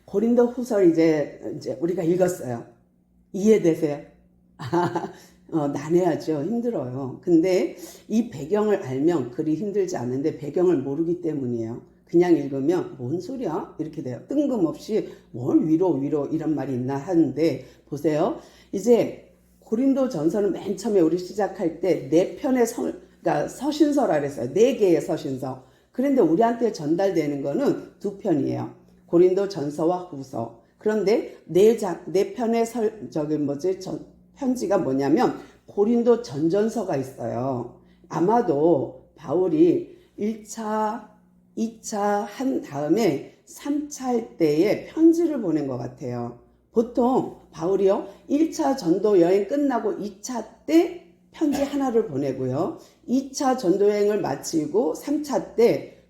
고린도 후서 이제 우리가 읽었어요. 이해되세요? 난해하죠. 힘들어요. 근데 이 배경을 알면 글이 힘들지 않은데 배경을 모르기 때문이에요. 그냥 읽으면 뭔 소리야? 이렇게 돼요. 뜬금없이 뭘 위로 이런 말이 있나 하는데 보세요. 이제 고린도 전서는 맨 처음에 우리 시작할 때 네 편의 그러니까 서신서라 그랬어요. 네 개의 서신서. 그런데 우리한테 전달되는 거는 두 편이에요. 고린도 전서와 후서. 그런데 네 편의 편지가 뭐냐면 고린도 전전서가 있어요. 아마도 바울이 1차, 2차 한 다음에 3차 할 때에 편지를 보낸 것 같아요. 보통 바울이요 1차 전도 여행 끝나고 2차 때 편지 하나를 보내고요. 2차 전도 여행을 마치고 3차 때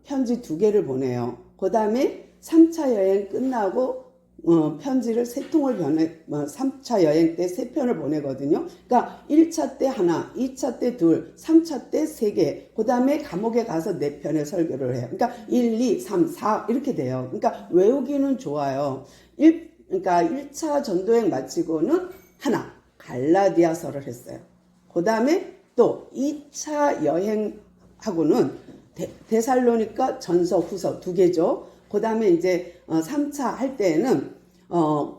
편지 2개를 보내요. 그 다음에 3차 여행 끝나고 편지를 3통을 3차 여행 때 3편을 보내거든요. 그러니까 1차 때 하나, 2차 때 2, 3차 때 3개, 그 다음에 감옥에 가서 4편의 설교를 해요. 그러니까 1, 2, 3, 4 이렇게 돼요. 그러니까 외우기는 좋아요. 그러니까 1차 전도여행 마치고는 하나, 갈라디아서를 했어요. 그 다음에 또 2차 여행하고는 데살로니가 전서, 후서 2개죠. 그 다음에 이제 3차 할 때에는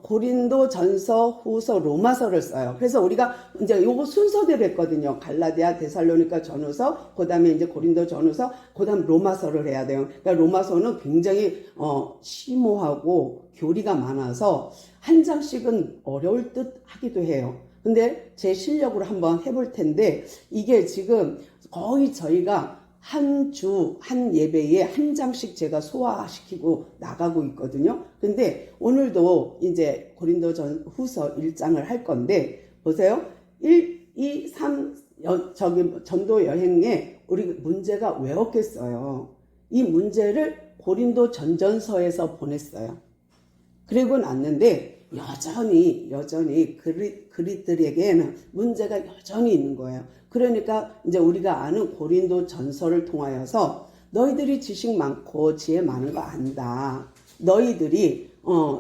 고린도 전서, 후서, 로마서를 써요. 그래서 우리가 이제 요거 순서대로 했거든요. 갈라디아, 데살로니가 전후서, 그 다음에 이제 고린도 전후서, 그 다음 로마서를 해야 돼요. 그러니까 로마서는 굉장히 심오하고 교리가 많아서 한 장씩은 어려울 듯 하기도 해요. 근데 제 실력으로 한번 해볼 텐데 이게 지금 거의 저희가 한 주, 한 예배에 한 장씩 제가 소화시키고 나가고 있거든요. 근데 오늘도 이제 고린도 후서 1장을 할 건데, 보세요. 1, 2, 3, 전도 여행에 우리 문제가 왜 없겠어요? 이 문제를 고린도 전전서에서 보냈어요. 그리고 났는데, 여전히 그리스들에게는 문제가 여전히 있는 거예요. 그러니까 이제 우리가 아는 고린도 전서를 통하여서 너희들이 지식 많고 지혜 많은 거 안다. 너희들이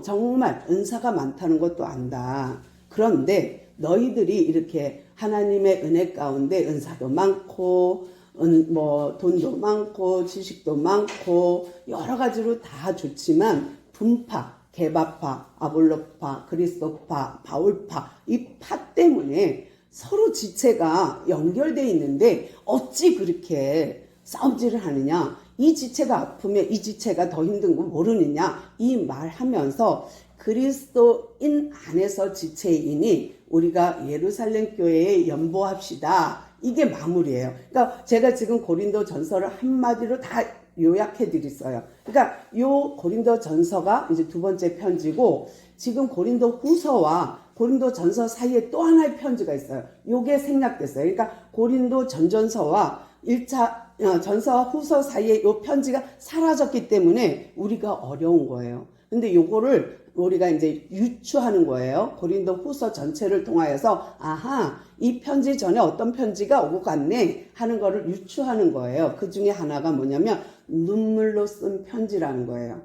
정말 은사가 많다는 것도 안다. 그런데 너희들이 이렇게 하나님의 은혜 가운데 은사도 많고 돈도 많고 지식도 많고 여러 가지로 다 좋지만 분파, 개바파, 아볼로파, 그리스도파, 바울파 이 파 때문에 서로 지체가 연결되어 있는데 어찌 그렇게 싸움질을 하느냐, 이 지체가 아프면 이 지체가 더 힘든 거 모르느냐, 이 말하면서 그리스도인 안에서 지체이니 우리가 예루살렘 교회에 연보합시다. 이게 마무리예요. 그러니까 제가 지금 고린도 전서를 한마디로 다 요약해 드렸어요. 그러니까 요 고린도 전서가 이제 2번째 편지고, 지금 고린도 후서와 고린도 전서 사이에 또 하나의 편지가 있어요. 요게 생략됐어요. 그러니까 고린도 전전서와 1차 전서와 후서 사이에 요 편지가 사라졌기 때문에 우리가 어려운 거예요. 근데 요거를 우리가 이제 유추하는 거예요. 고린도 후서 전체를 통하여서 아하, 이 편지 전에 어떤 편지가 오고 갔네 하는 거를 유추하는 거예요. 그 중에 하나가 뭐냐면 눈물로 쓴 편지라는 거예요.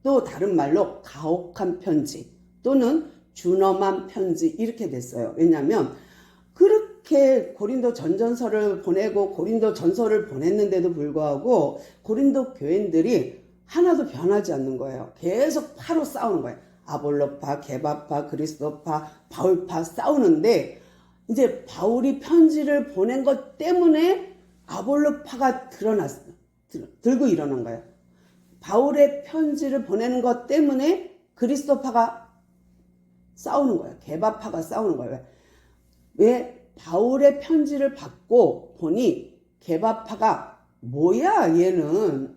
또 다른 말로 가혹한 편지 또는 준엄한 편지 이렇게 됐어요. 왜냐하면 그렇게 고린도 전전서를 보내고 고린도 전서를 보냈는데도 불구하고 고린도 교인들이 하나도 변하지 않는 거예요. 계속 파로 싸우는 거예요. 아볼로파, 게바파, 그리스도파, 바울파 싸우는데 이제 바울이 편지를 보낸 것 때문에 아볼로파가 들고 일어난 거예요. 바울의 편지를 보내는 것 때문에 그리스도파가 싸우는 거예요. 게바파가 싸우는 거예요. 왜? 바울의 편지를 받고 보니 게바파가 뭐야 얘는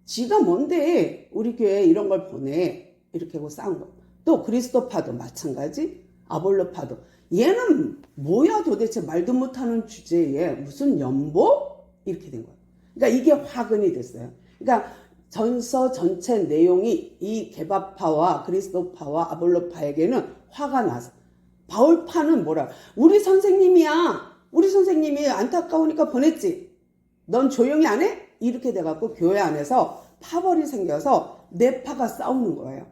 지가 뭔데 우리 교회에 이런 걸 보내 이렇게 하고 싸운 거예요. 또 그리스도파도 마찬가지, 아볼로파도 얘는 뭐야 도대체 말도 못하는 주제에 무슨 연보? 이렇게 된 거예요. 그러니까 이게 화근이 됐어요. 그러니까 전서 전체 내용이 이 게바파와 그리스도파와 아볼로파에게는 화가 나서, 바울파는 뭐라, 우리 선생님이야, 우리 선생님이 안타까우니까 보냈지, 넌 조용히 안 해? 이렇게 돼갖고 교회 안에서 파벌이 생겨서 뇌파가 싸우는 거예요.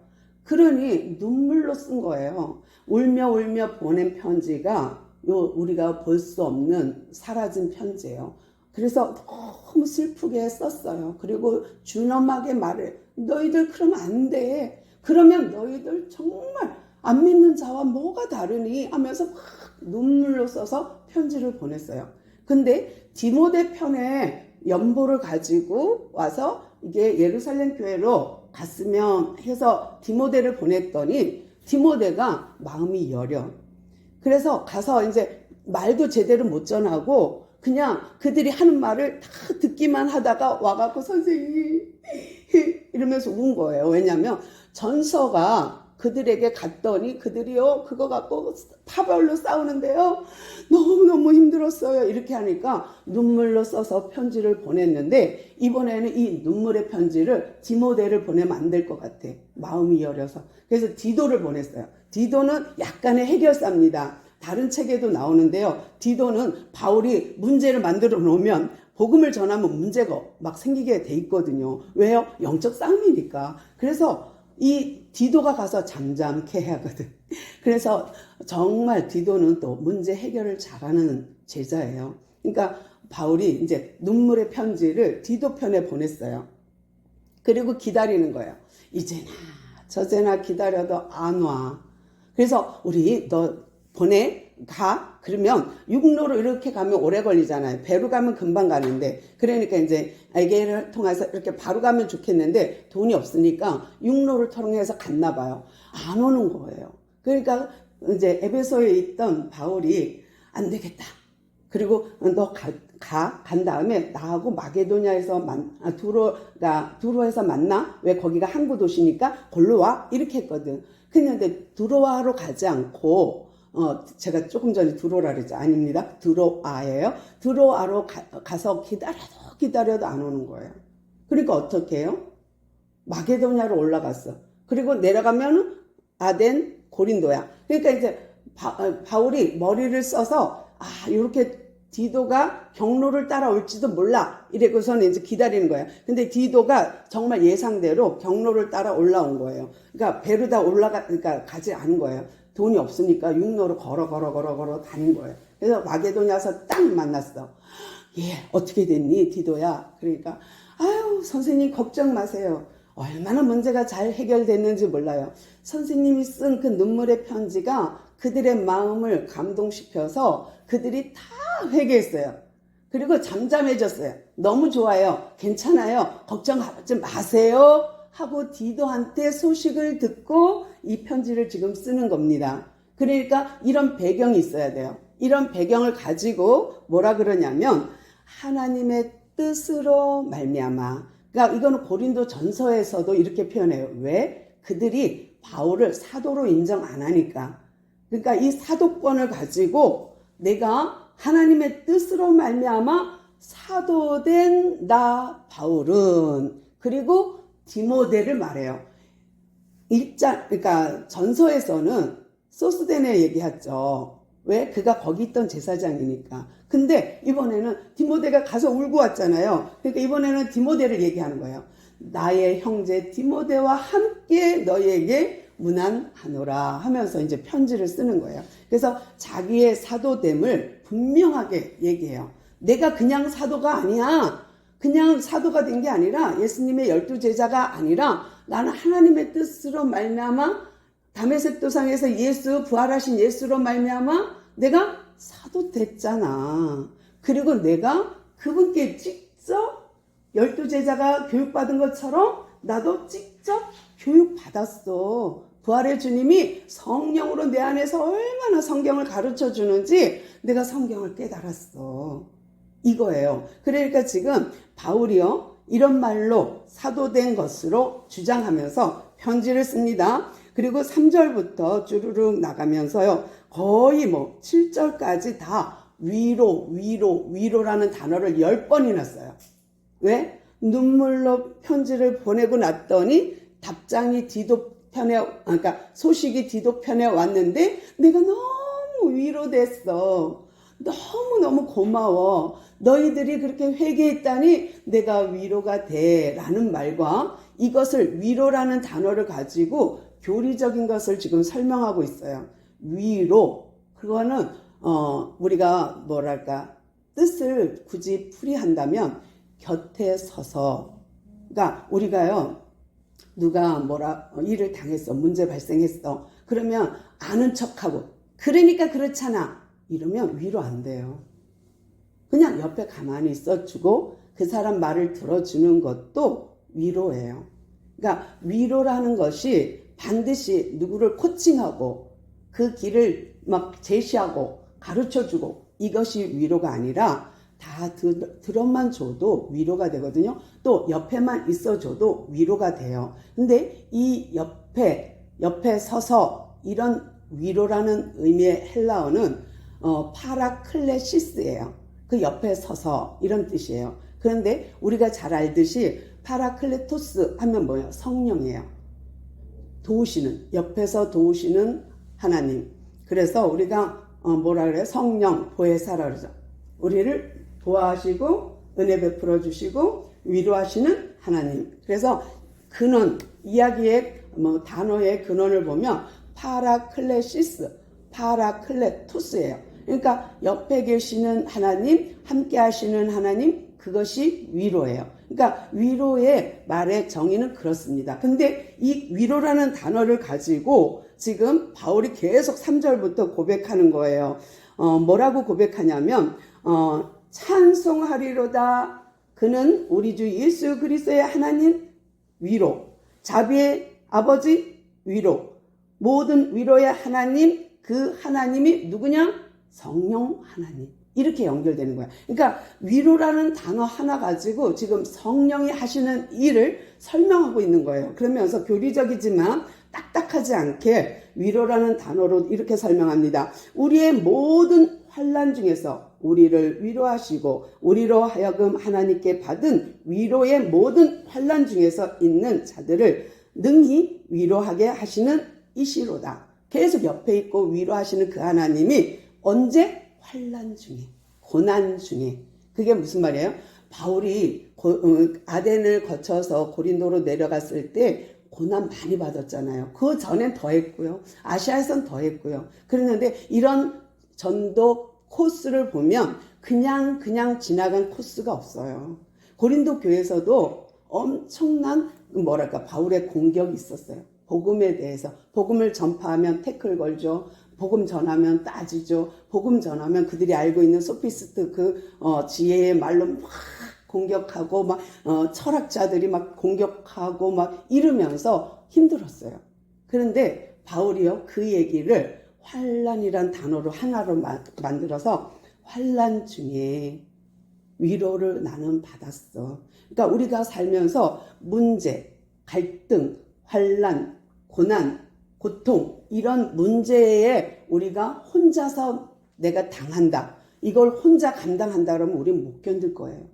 그러니 눈물로 쓴 거예요. 울며 울며 보낸 편지가 우리가 볼 수 없는 사라진 편지예요. 그래서 너무 슬프게 썼어요. 그리고 준엄하게 말을, 너희들 그러면 안 돼. 그러면 너희들 정말 안 믿는 자와 뭐가 다르니 하면서 막 눈물로 써서 편지를 보냈어요. 근데 디모데 편에 연보를 가지고 와서 이게 예루살렘 교회로 갔으면 해서 디모데를 보냈더니 디모데가 마음이 여려. 그래서 가서 이제 말도 제대로 못 전하고 그냥 그들이 하는 말을 다 듣기만 하다가 와갖고 선생님 이러면서 운 거예요. 왜냐하면 전서가 그들에게 갔더니 그들이요 그거 갖고 파벌로 싸우는데요 너무너무 힘들었어요. 이렇게 하니까 눈물로 써서 편지를 보냈는데 이번에는 이 눈물의 편지를 디모데를 보내면 안 될 것 같아. 마음이 여려서. 그래서 디도를 보냈어요. 디도는 약간의 해결사입니다. 다른 책에도 나오는데요. 디도는 바울이 문제를 만들어 놓으면 복음을 전하면 문제가 막 생기게 돼 있거든요. 왜요? 영적 싸움이니까. 그래서 이 디도가 가서 잠잠케 하거든. 그래서 정말 디도는 또 문제 해결을 잘하는 제자예요. 그러니까 바울이 이제 눈물의 편지를 디도 편에 보냈어요. 그리고 기다리는 거예요. 이제나 저제나 기다려도 안 와. 그래서 우리 너 가. 그러면 육로로 이렇게 가면 오래 걸리잖아요. 배로 가면 금방 가는데 그러니까 이제 에게를 통해서 이렇게 바로 가면 좋겠는데 돈이 없으니까 육로를 통해서 갔나 봐요. 안 오는 거예요. 그러니까 이제 에베소에 있던 바울이 안 되겠다. 그리고 너 간 다음에 나하고 마게도냐에서 두로에서 만나. 왜 거기가 항구 도시니까 걸로 와. 이렇게 했거든. 근데 두로아로 가지 않고 제가 조금 전에 두로라 그랬죠. 아닙니다. 두로아예요. 두로아로 가서 기다려도 안 오는 거예요. 그러니까 어떻게 해요? 마게도냐로 올라갔어. 그리고 내려가면 아덴, 고린도야. 그러니까 이제 바울이 머리를 써서 이렇게 디도가 경로를 따라올지도 몰라. 이래고서는 이제 기다리는 거예요. 근데 디도가 정말 예상대로 경로를 따라 올라온 거예요. 그러니까 배로 다 그러니까 가지 않은 거예요. 돈이 없으니까 육로로 걸어 다닌 거예요. 그래서 마게도냐에서 딱 만났어. 예, 어떻게 됐니, 디도야? 그러니까, 아유, 선생님 걱정 마세요. 얼마나 문제가 잘 해결됐는지 몰라요. 선생님이 쓴 그 눈물의 편지가 그들의 마음을 감동시켜서 그들이 다 회개했어요. 그리고 잠잠해졌어요. 너무 좋아요. 괜찮아요. 걱정하지 마세요. 하고 디도한테 소식을 듣고 이 편지를 지금 쓰는 겁니다. 그러니까 이런 배경이 있어야 돼요. 이런 배경을 가지고 뭐라 그러냐면 하나님의 뜻으로 말미암아. 그러니까 이거는 고린도 전서에서도 이렇게 표현해요. 왜? 그들이 바울을 사도로 인정 안 하니까. 그러니까 이 사도권을 가지고 내가 하나님의 뜻으로 말미암아 사도된 나 바울은 그리고 디모데를 말해요. 그러니까 전서에서는 소스데네 얘기하죠. 왜? 그가 거기 있던 제사장이니까. 근데 이번에는 디모데가 가서 울고 왔잖아요. 그러니까 이번에는 디모데를 얘기하는 거예요. 나의 형제 디모데와 함께 너희에게 문안하노라 하면서 이제 편지를 쓰는 거예요. 그래서 자기의 사도됨을 분명하게 얘기해요. 내가 그냥 사도가 아니야. 그냥 사도가 된 게 아니라 예수님의 12제자가 아니라 나는 하나님의 뜻으로 말미암아 다메섹 도상에서 부활하신 예수로 말미암아 내가 사도 됐잖아. 그리고 내가 그분께 직접 12제자가 교육받은 것처럼 나도 직접 교육받았어. 부활의 주님이 성령으로 내 안에서 얼마나 성경을 가르쳐 주는지 내가 성경을 깨달았어. 이거예요. 그러니까 지금 바울이요 이런 말로 사도된 것으로 주장하면서 편지를 씁니다. 그리고 3절부터 주르륵 나가면서요 거의 7절까지 다 위로라는 단어를 10번이나 써요. 왜? 눈물로 편지를 보내고 났더니 답장이 그러니까 소식이 디도 편에 왔는데 내가 너무 위로됐어. 너무너무 고마워. 너희들이 그렇게 회개했다니 내가 위로가 돼. 라는 말과 이것을 위로라는 단어를 가지고 교리적인 것을 지금 설명하고 있어요. 위로. 그거는, 우리가 뭐랄까, 뜻을 굳이 풀이한다면 곁에 서서. 그러니까 우리가요, 누가 일을 당했어. 문제 발생했어. 그러면 아는 척하고, 그러니까 그렇잖아. 이러면 위로 안 돼요. 그냥 옆에 가만히 있어주고 그 사람 말을 들어주는 것도 위로예요. 그러니까 위로라는 것이 반드시 누구를 코칭하고 그 길을 막 제시하고 가르쳐주고 이것이 위로가 아니라 다 들어만 줘도 위로가 되거든요. 또 옆에만 있어줘도 위로가 돼요. 근데 이 옆에 서서 이런 위로라는 의미의 헬라어는 파라클레시스예요. 그 옆에 서서 이런 뜻이에요. 그런데 우리가 잘 알듯이 파라클레토스 하면 뭐예요? 성령이에요. 도우시는, 옆에서 도우시는 하나님. 그래서 우리가 뭐라 그래요? 성령, 보혜사라 그러죠. 우리를 도와주시고 은혜 베풀어 주시고 위로하시는 하나님. 그래서 근원, 이야기의 단어의 근원을 보면 파라클레시스, 파라클레토스예요. 그러니까 옆에 계시는 하나님, 함께 하시는 하나님, 그것이 위로예요. 그러니까 위로의 말의 정의는 그렇습니다. 근데 이 위로라는 단어를 가지고 지금 바울이 계속 3절부터 고백하는 거예요. 뭐라고 고백하냐면 찬송하리로다. 그는 우리 주 예수 그리스도의 하나님 위로, 자비의 아버지 위로, 모든 위로의 하나님, 그 하나님이 누구냐? 성령 하나님. 이렇게 연결되는 거야. 그러니까 위로라는 단어 하나 가지고 지금 성령이 하시는 일을 설명하고 있는 거예요. 그러면서 교리적이지만 딱딱하지 않게 위로라는 단어로 이렇게 설명합니다. 우리의 모든 환난 중에서 우리를 위로하시고 우리로 하여금 하나님께 받은 위로의 모든 환난 중에서 있는 자들을 능히 위로하게 하시는 이시로다. 계속 옆에 있고 위로하시는 그 하나님이 언제? 환난 중에, 고난 중에. 그게 무슨 말이에요? 바울이 아덴을 거쳐서 고린도로 내려갔을 때 고난 많이 받았잖아요. 그 전엔 더 했고요. 아시아에선 더 했고요. 그랬는데 이런 전도 코스를 보면 그냥 지나간 코스가 없어요. 고린도 교회에서도 엄청난 바울의 공격이 있었어요. 복음에 대해서. 복음을 전파하면 태클 걸죠. 복음 전하면 따지죠. 복음 전하면 그들이 알고 있는 소피스트 지혜의 말로 막 공격하고 철학자들이 막 공격하고 막 이러면서 힘들었어요. 그런데 바울이요, 그 얘기를 환난이란 단어로 하나로 만들어서 환난 중에 위로를 나는 받았어. 그러니까 우리가 살면서 문제, 갈등, 환난, 고난, 고통, 이런 문제에 우리가 혼자서 내가 당한다. 이걸 혼자 감당한다 그러면 우리는 못 견딜 거예요.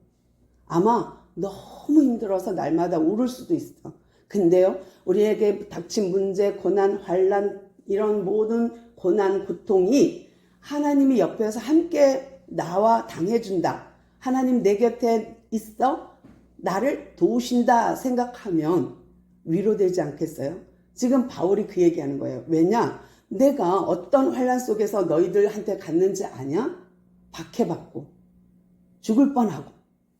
아마 너무 힘들어서 날마다 울을 수도 있어. 근데요, 우리에게 닥친 문제, 고난, 환난, 이런 모든 고난, 고통이 하나님이 옆에서 함께 나와 당해준다. 하나님 내 곁에 있어? 나를 도우신다 생각하면 위로되지 않겠어요? 지금 바울이 그 얘기하는 거예요. 왜냐? 내가 어떤 환난 속에서 너희들한테 갔는지 아냐? 박해받고 죽을 뻔하고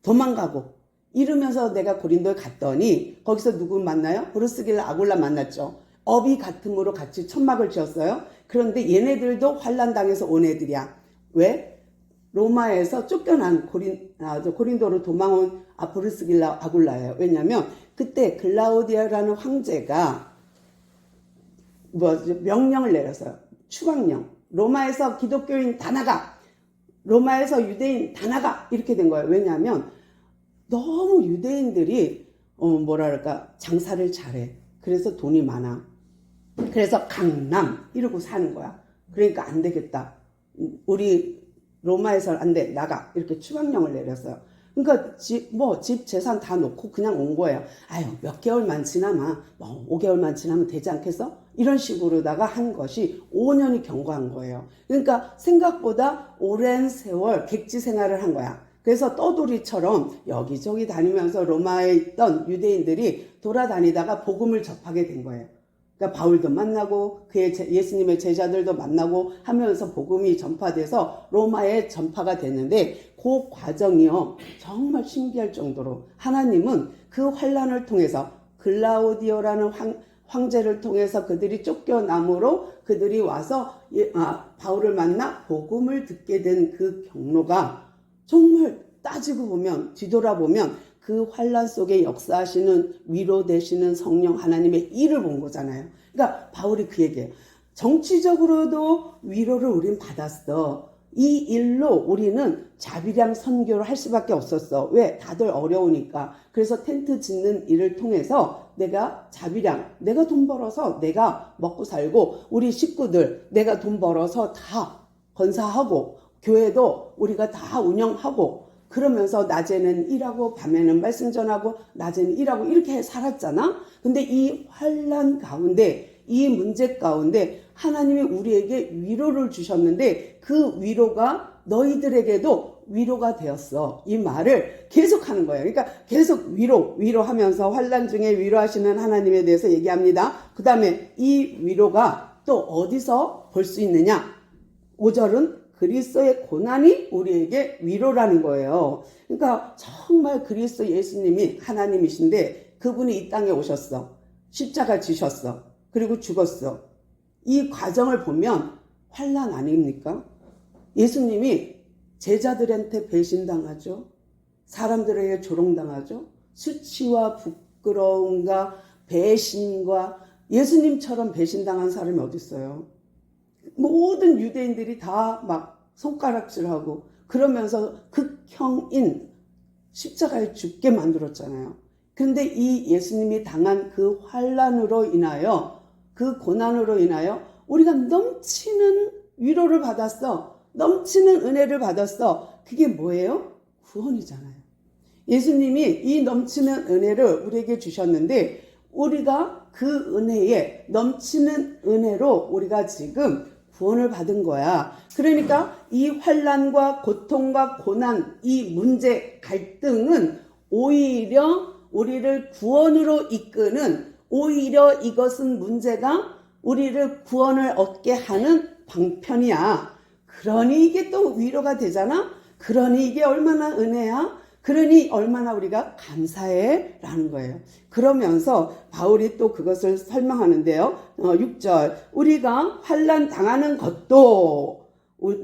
도망가고 이러면서 내가 고린도에 갔더니 거기서 누구 만나요? 브루스길라 아굴라 만났죠. 업이 같음으로 같이 천막을 지었어요. 그런데 얘네들도 환난 당해서 온 애들이야. 왜? 로마에서 쫓겨난 고린도로 도망온 브루스길라 아굴라예요. 왜냐하면 그때 글라우디아라는 황제가 명령을 내렸어요. 추방령. 로마에서 기독교인 다 나가. 로마에서 유대인 다 나가. 이렇게 된 거예요. 왜냐하면 너무 유대인들이 장사를 잘해. 그래서 돈이 많아. 그래서 강남 이러고 사는 거야. 그러니까 안 되겠다. 우리 로마에서 안 돼. 나가. 이렇게 추방령을 내렸어요. 그러니까 집 재산 다 놓고 그냥 온 거예요. 아유, 몇 개월만 지나면, 5개월만 지나면 되지 않겠어? 이런 식으로다가 한 것이 5년이 경과한 거예요. 그러니까 생각보다 오랜 세월 객지 생활을 한 거야. 그래서 떠돌이처럼 여기저기 다니면서 로마에 있던 유대인들이 돌아다니다가 복음을 접하게 된 거예요. 그러니까 바울도 만나고 그의 예수님의 제자들도 만나고 하면서 복음이 전파돼서 로마에 전파가 됐는데 그 과정이요 정말 신기할 정도로 하나님은 그 환란을 통해서 글라우디오라는 황제를 통해서 그들이 쫓겨남으로 그들이 와서 바울을 만나 복음을 듣게 된 그 경로가 정말 따지고 보면 뒤돌아보면 그 환란 속에 역사하시는 위로 되시는 성령 하나님의 일을 본 거잖아요. 그러니까 바울이 그 얘기예요. 정치적으로도 위로를 우린 받았어. 이 일로 우리는 자비량 선교를 할 수밖에 없었어. 왜? 다들 어려우니까. 그래서 텐트 짓는 일을 통해서 내가 자비량, 내가 돈 벌어서 내가 먹고 살고 우리 식구들 내가 돈 벌어서 다 건사하고 교회도 우리가 다 운영하고 그러면서 낮에는 일하고 밤에는 말씀 전하고 낮에는 일하고 이렇게 살았잖아. 근데 이 환난 가운데 이 문제 가운데 하나님이 우리에게 위로를 주셨는데 그 위로가 너희들에게도 위로가 되었어. 이 말을 계속 하는 거예요. 그러니까 계속 위로하면서 환난 중에 위로하시는 하나님에 대해서 얘기합니다. 그 다음에 이 위로가 또 어디서 볼 수 있느냐? 5절은 그리스도의 고난이 우리에게 위로라는 거예요. 그러니까 정말 그리스도 예수님이 하나님이신데 그분이 이 땅에 오셨어. 십자가 지셨어. 그리고 죽었어. 이 과정을 보면 환난 아닙니까? 예수님이 제자들한테 배신당하죠. 사람들에게 조롱당하죠. 수치와 부끄러움과 배신과 예수님처럼 배신당한 사람이 어디 있어요? 모든 유대인들이 다 막 손가락질하고 그러면서 극형인 십자가에 죽게 만들었잖아요. 그런데 이 예수님이 당한 그 환난으로 인하여 그 고난으로 인하여 우리가 넘치는 위로를 받았어. 넘치는 은혜를 받았어. 그게 뭐예요? 구원이잖아요. 예수님이 이 넘치는 은혜를 우리에게 주셨는데 우리가 그 은혜에 넘치는 은혜로 우리가 지금 구원을 받은 거야. 그러니까 이 환난과 고통과 고난, 이 문제, 갈등은 오히려 우리를 구원으로 이끄는 오히려 이것은 문제가 우리를 구원을 얻게 하는 방편이야. 그러니 이게 또 위로가 되잖아. 그러니 이게 얼마나 은혜야. 그러니 얼마나 우리가 감사해 라는 거예요. 그러면서 바울이 또 그것을 설명하는데요. 6절 우리가 환난 당하는 것도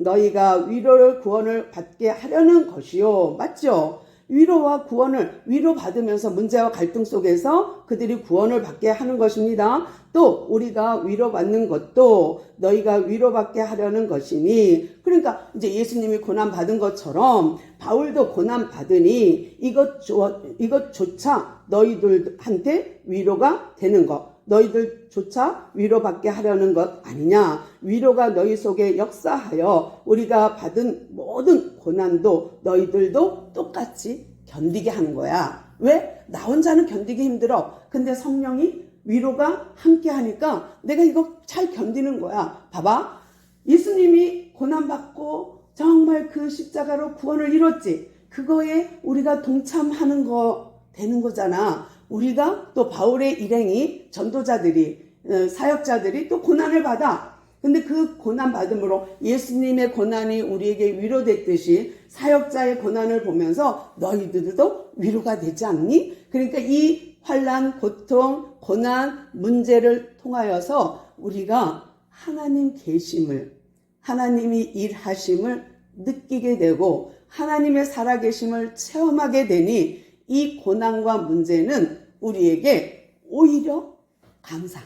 너희가 위로를 구원을 받게 하려는 것이요. 맞죠? 위로와 구원을 위로받으면서 문제와 갈등 속에서 그들이 구원을 받게 하는 것입니다. 또 우리가 위로받는 것도 너희가 위로받게 하려는 것이니 그러니까 이제 예수님이 고난받은 것처럼 바울도 고난받으니 이것조차 너희들한테 위로가 되는 것 너희들조차 위로받게 하려는 것 아니냐. 위로가 너희 속에 역사하여 우리가 받은 모든 고난도 너희들도 똑같이 견디게 하는 거야. 왜? 나 혼자는 견디기 힘들어. 근데 성령이 위로가 함께 하니까 내가 이거 잘 견디는 거야. 봐봐. 예수님이 고난받고 정말 그 십자가로 구원을 이뤘지. 그거에 우리가 동참하는 거 되는 거잖아. 우리가 또 바울의 일행이 전도자들이 사역자들이 또 고난을 받아. 근데 그 고난 받음으로 예수님의 고난이 우리에게 위로됐듯이 사역자의 고난을 보면서 너희들도 위로가 되지 않니? 그러니까 이 환난, 고통, 고난, 문제를 통하여서 우리가 하나님 계심을 하나님이 일하심을 느끼게 되고 하나님의 살아계심을 체험하게 되니 이 고난과 문제는 우리에게 오히려 감사,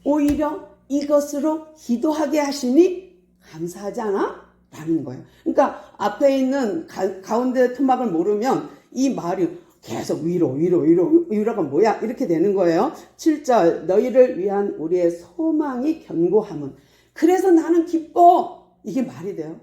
오히려 이것으로 기도하게 하시니 감사하지 않아? 라는 거예요. 그러니까 앞에 있는 가운데 토막을 모르면 이 말이 계속 위로가 뭐야? 이렇게 되는 거예요. 7절 너희를 위한 우리의 소망이 견고함은 그래서 나는 기뻐. 이게 말이 돼요.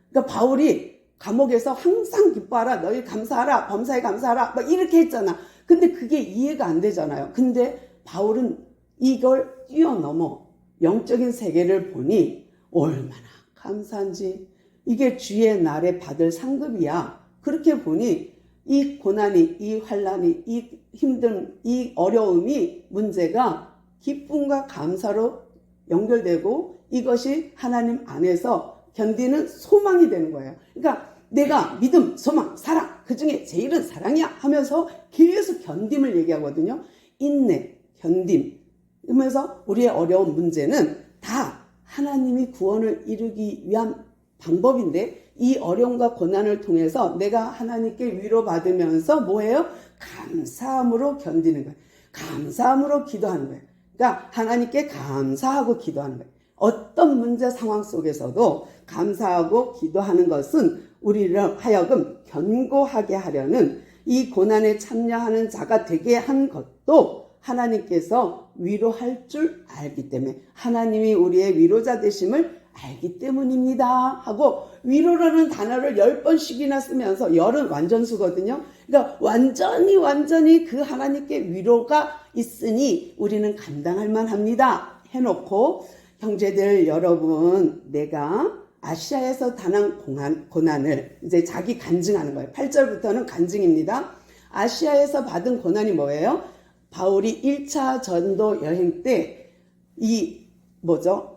그러니까 바울이 감옥에서 항상 기뻐하라, 너희 감사하라, 범사에 감사하라, 막 이렇게 했잖아. 근데 그게 이해가 안 되잖아요. 근데 바울은 이걸 뛰어넘어 영적인 세계를 보니 얼마나 감사한지, 이게 주의 날에 받을 상급이야. 그렇게 보니 이 고난이, 이 환난이, 이 힘든, 이 어려움이, 문제가 기쁨과 감사로 연결되고 이것이 하나님 안에서 견디는 소망이 되는 거예요. 그러니까 내가 믿음, 소망, 사랑, 그 중에 제일은 사랑이야 하면서 계속 견딤을 얘기하거든요. 인내, 견딤. 그러면서 우리의 어려운 문제는 다 하나님이 구원을 이루기 위한 방법인데, 이 어려움과 고난을 통해서 내가 하나님께 위로받으면서 뭐예요? 감사함으로 견디는 거예요. 감사함으로 기도하는 거예요. 그러니까 하나님께 감사하고 기도하는 거예요. 어떤 문제 상황 속에서도 감사하고 기도하는 것은 우리를 하여금 견고하게 하려는, 이 고난에 참여하는 자가 되게 한 것도 하나님께서 위로할 줄 알기 때문에, 하나님이 우리의 위로자 되심을 알기 때문입니다 하고, 위로라는 단어를 10번씩이나 쓰면서, 열은 완전수거든요. 그러니까 완전히 그 하나님께 위로가 있으니 우리는 감당할 만합니다 해놓고, 형제들 여러분, 내가 아시아에서 당한 고난을 이제 자기 간증하는 거예요. 8절부터는 간증입니다. 아시아에서 받은 고난이 뭐예요? 바울이 1차 전도 여행 때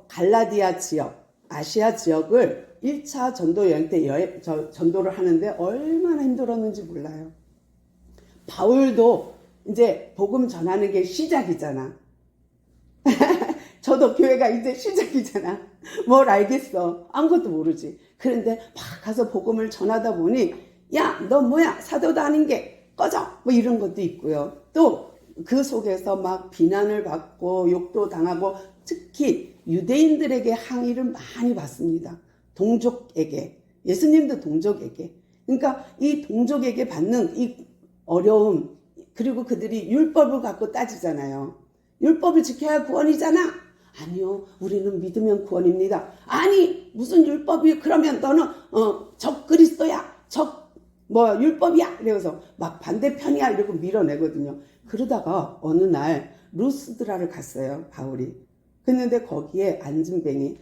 갈라디아 지역, 아시아 지역을 1차 전도 여행 때 전도를 하는데 얼마나 힘들었는지 몰라요. 바울도 이제 복음 전하는 게 시작이잖아. 저도 교회가 이제 시작이잖아. 뭘 알겠어. 아무것도 모르지. 그런데 막 가서 복음을 전하다 보니, 야, 너 뭐야? 사도도 아닌 게 꺼져! 뭐 이런 것도 있고요. 또 그 속에서 막 비난을 받고 욕도 당하고, 특히 유대인들에게 항의를 많이 받습니다. 동족에게. 예수님도 동족에게. 그러니까 이 동족에게 받는 이 어려움, 그리고 그들이 율법을 갖고 따지잖아요. 율법을 지켜야 구원이잖아. 아니요, 우리는 믿으면 구원입니다. 아니, 무슨 율법이, 그러면 너는 적그리스도야, 율법이야. 그래서 막 반대편이야 이러고 밀어내거든요. 그러다가 어느 날 루스드라를 갔어요, 바울이. 그런데 거기에 안진뱅이,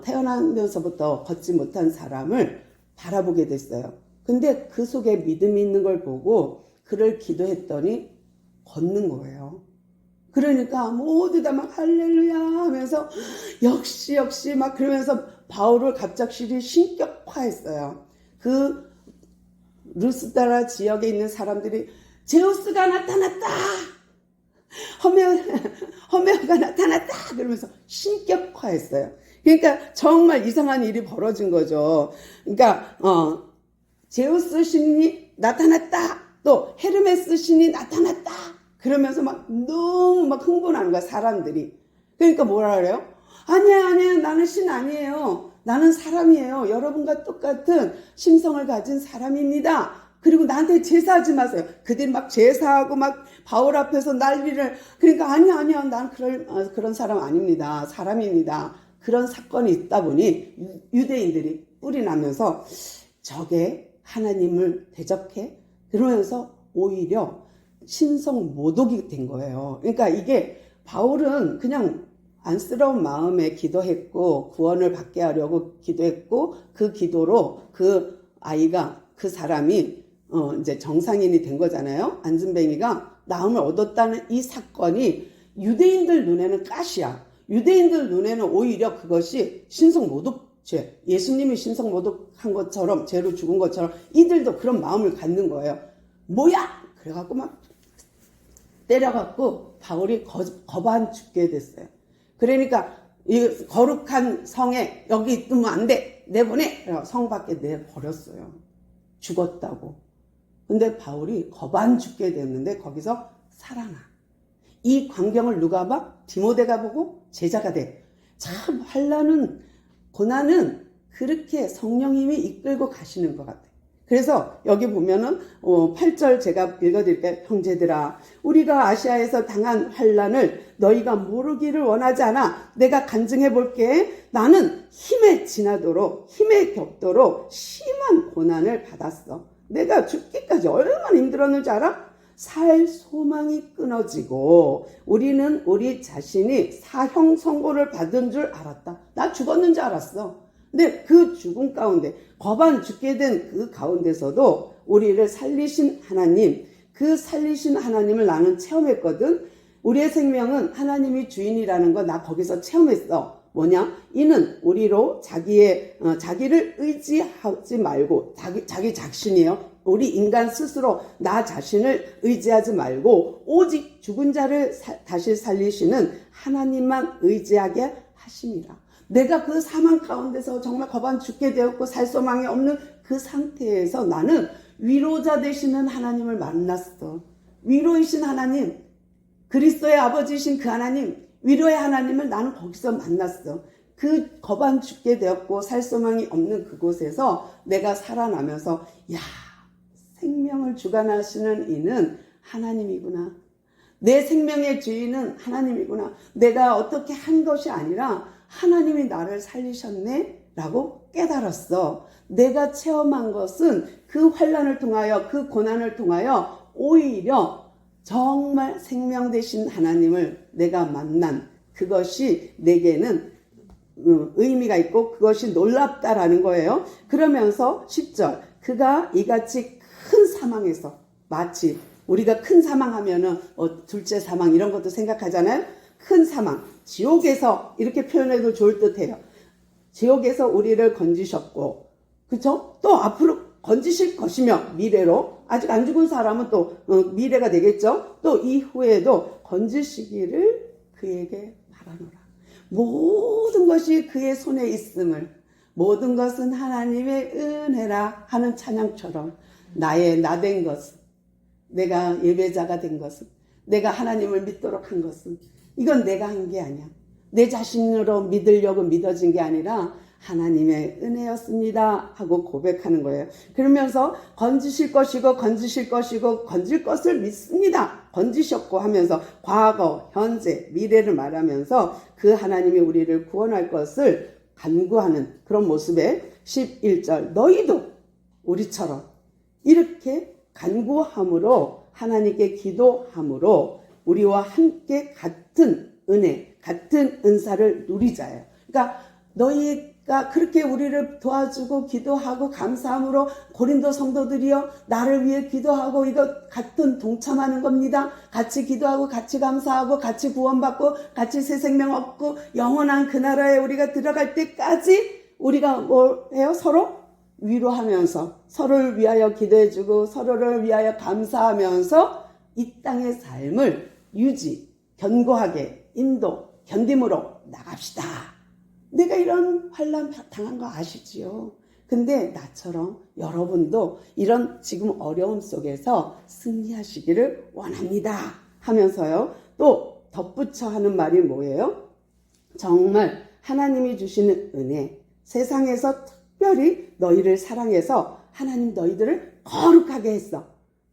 태어나면서부터 걷지 못한 사람을 바라보게 됐어요. 근데 그 속에 믿음이 있는 걸 보고 그를 기도했더니 걷는 거예요. 그러니까 모두 다 막 할렐루야 하면서 역시 막 그러면서 바울을 갑작스레 신격화했어요. 그 루스드라 지역에 있는 사람들이 제우스가 나타났다, 허메어가 나타났다 그러면서 신격화했어요. 그러니까 정말 이상한 일이 벌어진 거죠. 그러니까 제우스 신이 나타났다, 또 헤르메스 신이 나타났다 그러면서 막 너무 막 흥분하는 거야, 사람들이. 그러니까 뭐라 그래요? 아니야, 나는 신 아니에요. 나는 사람이에요. 여러분과 똑같은 심성을 가진 사람입니다. 그리고 나한테 제사하지 마세요. 그들이 막 제사하고 막 바울 앞에서 난리를. 그러니까 아니야, 난 그런 사람 아닙니다. 사람입니다. 그런 사건이 있다 보니 유대인들이 뿔이 나면서 저게 하나님을 대적해? 그러면서 오히려 신성 모독이 된 거예요. 그러니까 이게 바울은 그냥 안쓰러운 마음에 기도했고 구원을 받게 하려고 기도했고, 그 기도로 그 아이가, 그 사람이 이제 정상인이 된 거잖아요. 안진뱅이가 나음을 얻었다는 이 사건이 유대인들 눈에는 가시야. 유대인들 눈에는 오히려 그것이 신성모독죄, 예수님이 신성모독한 것처럼, 죄로 죽은 것처럼 이들도 그런 마음을 갖는 거예요. 뭐야? 그래갖고 막 때려갖고 바울이 거반 죽게 됐어요. 그러니까 이 거룩한 성에 여기 있으면 안 돼, 내보내. 성 밖에 내버렸어요. 죽었다고. 근데 바울이 거반 죽게 됐는데 거기서 살아나. 이 광경을 누가 봐? 디모데가 보고 제자가 돼. 참 환난은, 고난은 그렇게 성령님이 이끌고 가시는 것 같아. 그래서 여기 보면은 8절 제가 읽어드릴게요. 형제들아, 우리가 아시아에서 당한 환난을 너희가 모르기를 원하지 않아. 내가 간증해 볼게. 나는 힘에 지나도록, 힘에 겹도록 심한 고난을 받았어. 내가 죽기까지 얼마나 힘들었는지 알아? 살 소망이 끊어지고 우리는 우리 자신이 사형 선고를 받은 줄 알았다. 나 죽었는 줄 알았어. 근데 그 죽음 가운데, 거반 죽게 된 그 가운데서도 우리를 살리신 하나님, 그 살리신 하나님을 나는 체험했거든. 우리의 생명은 하나님이 주인이라는 거 나 거기서 체험했어. 뭐냐? 이는 우리로 자기를 의지하지 말고, 자기 자신이에요. 우리 인간 스스로 나 자신을 의지하지 말고 오직 죽은 자를 다시 살리시는 하나님만 의지하게 하심이라. 내가 그 사망 가운데서 정말 거반 죽게 되었고 살 소망이 없는 그 상태에서 나는 위로자 되시는 하나님을 만났어. 위로이신 하나님, 그리스도의 아버지이신 그 하나님, 위로의 하나님을 나는 거기서 만났어. 그 거반 죽게 되었고 살 소망이 없는 그곳에서 내가 살아나면서 야, 생명을 주관하시는 이는 하나님이구나. 내 생명의 주인은 하나님이구나. 내가 어떻게 한 것이 아니라 하나님이 나를 살리셨네 라고 깨달았어. 내가 체험한 것은 그 환난을 통하여, 그 고난을 통하여 오히려 정말 생명 되신 하나님을 내가 만난 그것이 내게는 의미가 있고 그것이 놀랍다라는 거예요. 그러면서 10절, 그가 이같이 큰 사망에서, 마치 우리가 큰 사망하면은 둘째 사망 이런 것도 생각하잖아요. 큰 사망, 지옥에서, 이렇게 표현해도 좋을 듯해요. 지옥에서 우리를 건지셨고, 그쵸? 또 앞으로 건지실 것이며, 미래로, 아직 안 죽은 사람은 또 미래가 되겠죠? 또 이후에도 건지시기를 그에게 바라노라. 모든 것이 그의 손에 있음을, 모든 것은 하나님의 은혜라 하는 찬양처럼 나의 나 된 것은, 내가 예배자가 된 것은, 내가 하나님을 믿도록 한 것은, 이건 내가 한 게 아니야. 내 자신으로 믿으려고 믿어진 게 아니라 하나님의 은혜였습니다 하고 고백하는 거예요. 그러면서 건지실 것이고 건질 것을 믿습니다. 건지셨고 하면서 과거, 현재, 미래를 말하면서 그 하나님이 우리를 구원할 것을 간구하는 그런 모습에 11절, 너희도 우리처럼 이렇게 간구함으로, 하나님께 기도함으로 우리와 함께 같은 은혜, 같은 은사를 누리자예요. 그러니까 너희가 그렇게 우리를 도와주고 기도하고 감사함으로 고린도 성도들이여 나를 위해 기도하고 이거 같은 동참하는 겁니다. 같이 기도하고 같이 감사하고 같이 구원받고 같이 새 생명 얻고 영원한 그 나라에 우리가 들어갈 때까지 우리가 뭘 해요? 서로 위로하면서 서로를 위하여 기도해주고 서로를 위하여 감사하면서 이 땅의 삶을 유지, 견고하게 인도, 견딤으로 나갑시다. 내가 이런 환난 당한 거 아시지요? 근데 나처럼 여러분도 이런 지금 어려움 속에서 승리하시기를 원합니다 하면서요. 또 덧붙여 하는 말이 뭐예요? 정말 하나님이 주시는 은혜, 세상에서 특별히 너희를 사랑해서 하나님 너희들을 거룩하게 했어.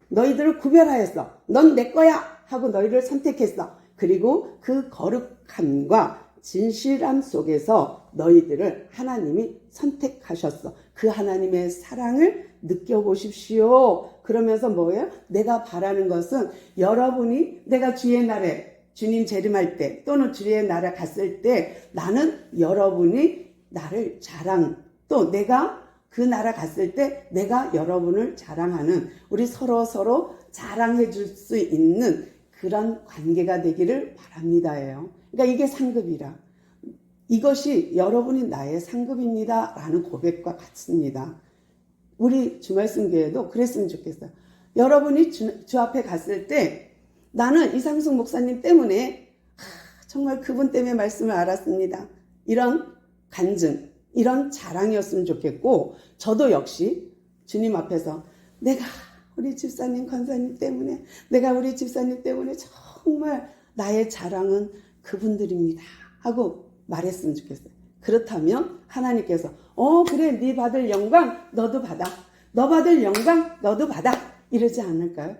너희들을 구별하였어. 넌 내 거야 하고 너희를 선택했어. 그리고 그 거룩함과 진실함 속에서 너희들을 하나님이 선택하셨어. 그 하나님의 사랑을 느껴보십시오. 그러면서 뭐예요? 내가 바라는 것은 여러분이 내가 주의 날에 주님 재림할 때 또는 주의 날에 갔을 때 나는 여러분이 나를 또 내가 그 나라 갔을 때 내가 여러분을 자랑하는, 우리 서로 자랑해 줄 수 있는 그런 관계가 되기를 바랍니다예요. 그러니까 이게 상급이라. 이것이 여러분이 나의 상급입니다 라는 고백과 같습니다. 우리 주말씀교회도 그랬으면 좋겠어요. 여러분이 주 앞에 갔을 때 나는 이상숙 목사님 때문에 정말 그분 때문에 말씀을 알았습니다. 이런 간증, 이런 자랑이었으면 좋겠고, 저도 역시 주님 앞에서 내가 우리 집사님, 권사님 때문에, 내가 우리 집사님 때문에 정말 나의 자랑은 그분들입니다 하고 말했으면 좋겠어요. 그렇다면 하나님께서 그래, 네 받을 영광 너도 받아. 너 받을 영광 너도 받아. 이러지 않을까요?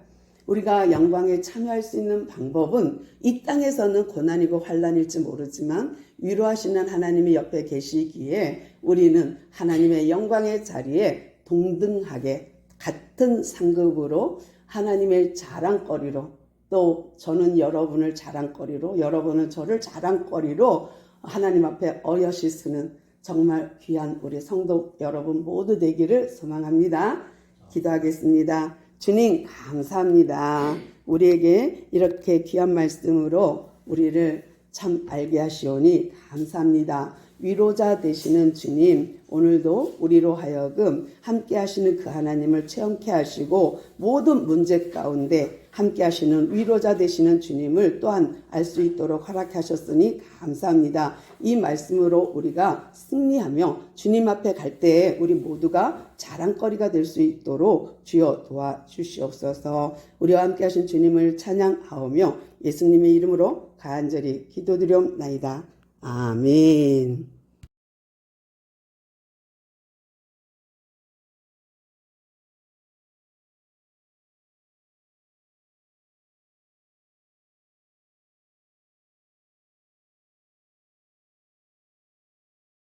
우리가 영광에 참여할 수 있는 방법은 이 땅에서는 고난이고 환난일지 모르지만 위로하시는 하나님이 옆에 계시기에 우리는 하나님의 영광의 자리에 동등하게 같은 상급으로 하나님의 자랑거리로, 또 저는 여러분을 자랑거리로, 여러분은 저를 자랑거리로 하나님 앞에 어여시 쓰는 정말 귀한 우리 성도 여러분 모두 되기를 소망합니다. 기도하겠습니다. 주님 감사합니다. 우리에게 이렇게 귀한 말씀으로 우리를 참 알게 하시오니 감사합니다. 위로자 되시는 주님, 오늘도 우리로 하여금 함께 하시는 그 하나님을 체험케 하시고 모든 문제 가운데 함께 하시는 위로자 되시는 주님을 또한 알 수 있도록 허락해 하셨으니 감사합니다. 이 말씀으로 우리가 승리하며 주님 앞에 갈 때에 우리 모두가 자랑거리가 될 수 있도록 주여 도와주시옵소서. 우리와 함께 하신 주님을 찬양하오며 예수님의 이름으로 간절히 기도드리옵나이다. 아멘.